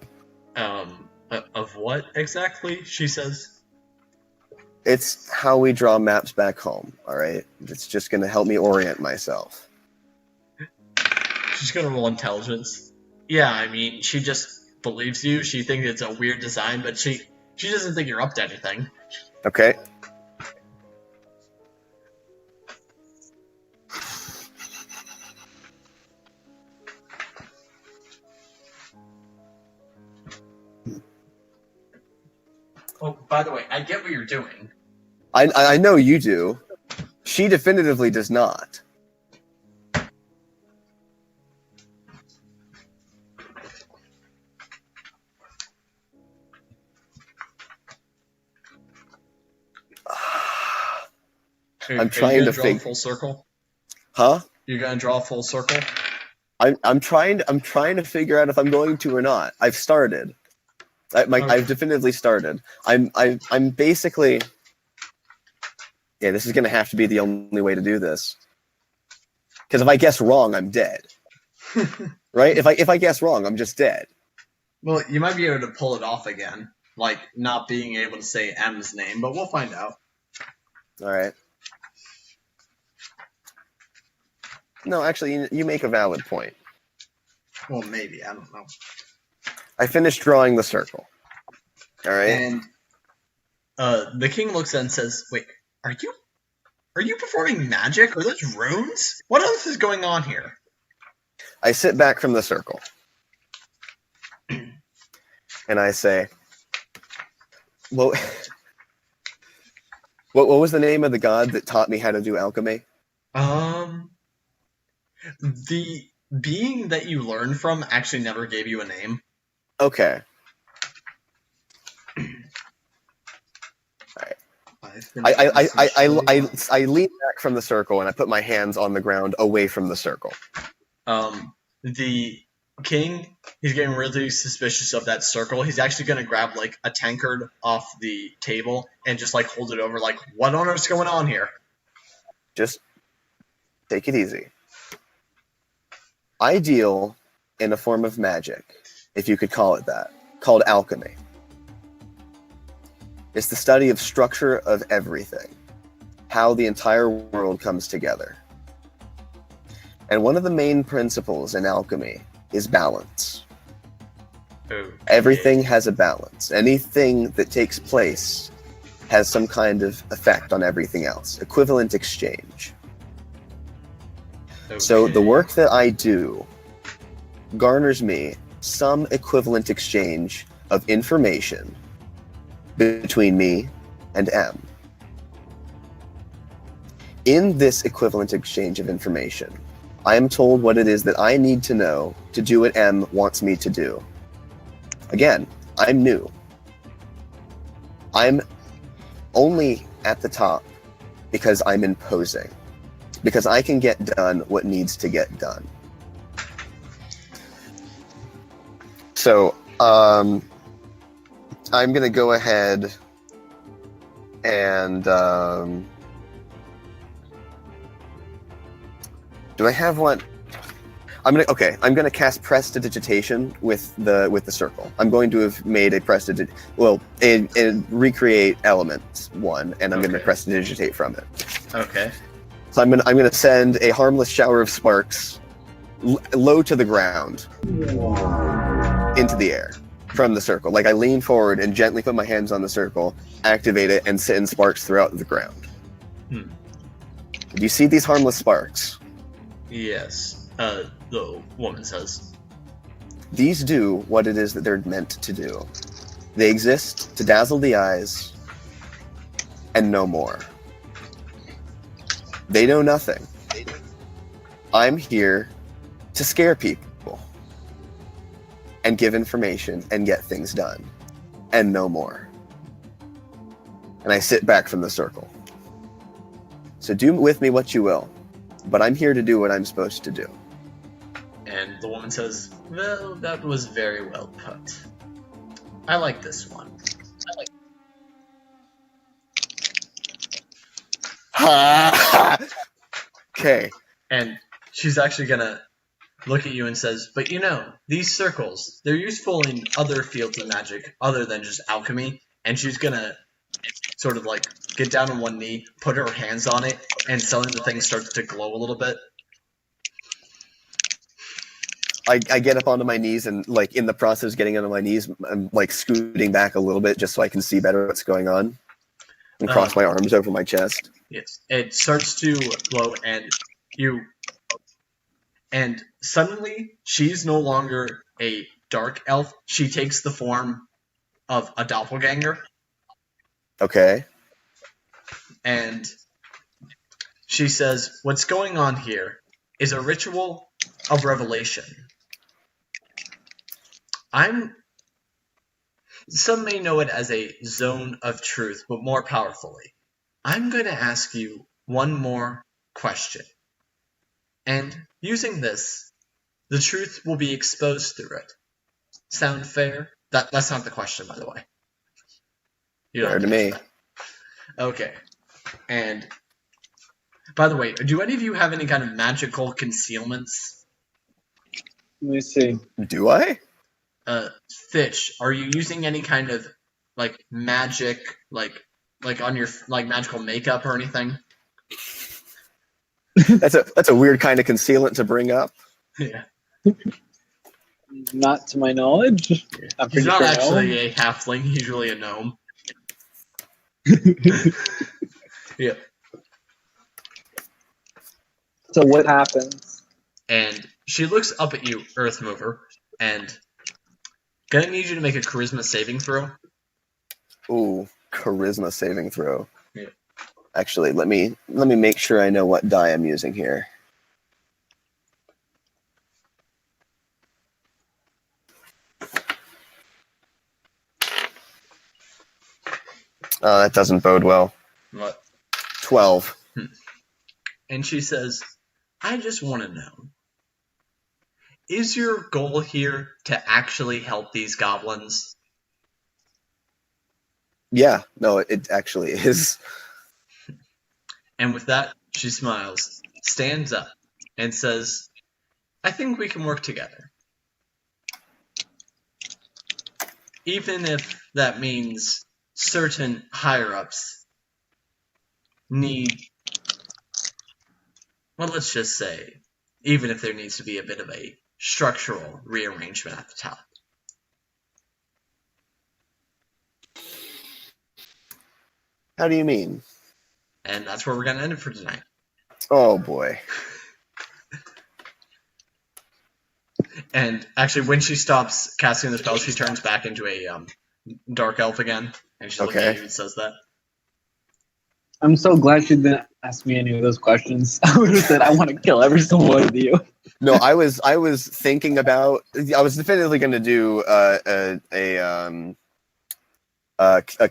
Of what exactly? She says. It's how we draw maps back home, alright? It's just going to help me orient myself. She's gonna roll intelligence. Yeah, I mean, she just believes you. She thinks it's a weird design, but she doesn't think you're up to anything. Okay. Oh, by the way, I get what you're doing. I know you do. She definitively does not. I'm trying to draw a full circle. Huh? You're gonna draw a full circle. I'm trying to figure out if I'm going to or not. I've started. I've definitively started. I'm basically. Yeah, this is gonna have to be the only way to do this. Because if I guess wrong, I'm dead. Right? If I guess wrong, I'm just dead. Well, you might be able to pull it off again, like not being able to say M's name, but we'll find out. All right. No, actually, you make a valid point. Well, maybe, I don't know. I finished drawing the circle. All right. And the king looks at it and says, "Wait, are you performing magic? Are those runes? What else is going on here?" I sit back from the circle. And I say, well, what was the name of the god that taught me how to do alchemy? The being that you learned from actually never gave you a name. Okay. I lean back from the circle and I put my hands on the ground away from the circle. The king, he's getting really suspicious of that circle. He's actually going to grab like a tankard off the table and just like hold it over like, what on earth's going on here? Just take it easy. I deal in a form of magic, if you could call it that, called alchemy. It's the study of structure of everything, how the entire world comes together. And one of the main principles in alchemy is balance. Okay. Everything has a balance. Anything that takes place has some kind of effect on everything else. Equivalent exchange. Okay. So the work that I do garners me some equivalent exchange of information between me and M. In this equivalent exchange of information, I am told what it is that I need to know to do what M wants me to do. Again, I'm new. I'm only at the top because I'm imposing. Because I can get done what needs to get done. So, I'm going to go ahead and... do I have one? I'm gonna cast prestidigitation with the circle. I'm going to have made a recreate element one, and I'm gonna prestidigitate from it. Okay. So I'm gonna send a harmless shower of sparks low to the ground into the air from the circle. Like I lean forward and gently put my hands on the circle, activate it, and send sparks throughout the ground. Do you see these harmless sparks? Yes, the woman says. These do what it is that they're meant to do. They exist to dazzle the eyes and no more. They know nothing. I'm here to scare people and give information and get things done and no more. And I sit back from the circle. So do with me what you will. But I'm here to do what I'm supposed to do. And the woman says, well, that was very well put. I like this one. Okay. And she's actually gonna look at you and says, but you know, these circles, they're useful in other fields of magic other than just alchemy. And she's gonna sort of like get down on one knee, put her hands on it, and suddenly the thing starts to glow a little bit. I get up onto my knees and, like, in the process of getting onto my knees, I'm, like, scooting back a little bit just so I can see better what's going on. And cross my arms over my chest. Yes. It starts to glow, and suddenly, she's no longer a dark elf. She takes the form of a doppelganger. Okay. And she says, what's going on here is a ritual of revelation. Some may know it as a zone of truth, but more powerfully, I'm going to ask you one more question. And using this, the truth will be exposed through it. Sound fair? That's not the question, by the way. Fair to me. Okay. And By the way, do any of you have any kind of magical concealments? Let me see. Do I? Fitch, are you using any kind of like magic, like on your like magical makeup or anything? That's a weird kind of concealant to bring up. Yeah. Not to my knowledge. I'm He's pretty not sure actually no. a halfling, he's really a gnome. Yeah. So what happens? And she looks up at you, Earth Mover, and gonna need you to make a charisma saving throw. Ooh, charisma saving throw. Yeah. Actually, let me make sure I know what die I'm using here. Oh, that doesn't bode well. What? 12. And she says, I just want to know, is your goal here to actually help these goblins? Yeah, no, it actually is. And with that, she smiles, stands up, and says, I think we can work together. Even if that means certain higher-ups need, well, let's just say, even if there needs to be a bit of a structural rearrangement at the top. How do you mean? And that's where we're going to end it for tonight. Oh, boy. And actually, when she stops casting the spell, she turns back into a dark elf again. And she looks at you and says that. I'm so glad she didn't ask me any of those questions. I would have said, I want to kill every single one of you. No, I was thinking about. I was definitively going to do a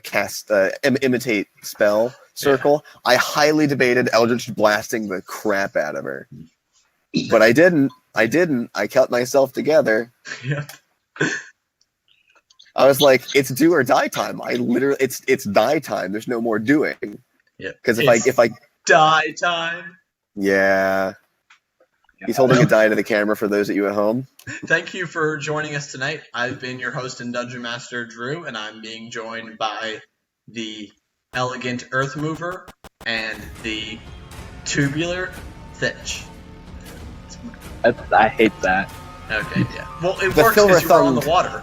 cast imitate spell circle. Yeah. I highly debated Eldritch blasting the crap out of her, but I didn't. I kept myself together. Yeah. I was like, it's do or die time. I literally, it's die time. There's no more doing. Yeah. Because if I die time. Yeah. He's holding a die to the camera for those of you at home. Thank you for joining us tonight. I've been your host and Dungeon Master, Drew, and I'm being joined by the elegant Earth Mover and the tubular Fitch. I hate that. Okay, yeah. Well, it works because you were on the water.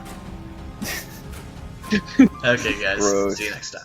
Okay, guys. Gross. See you next time.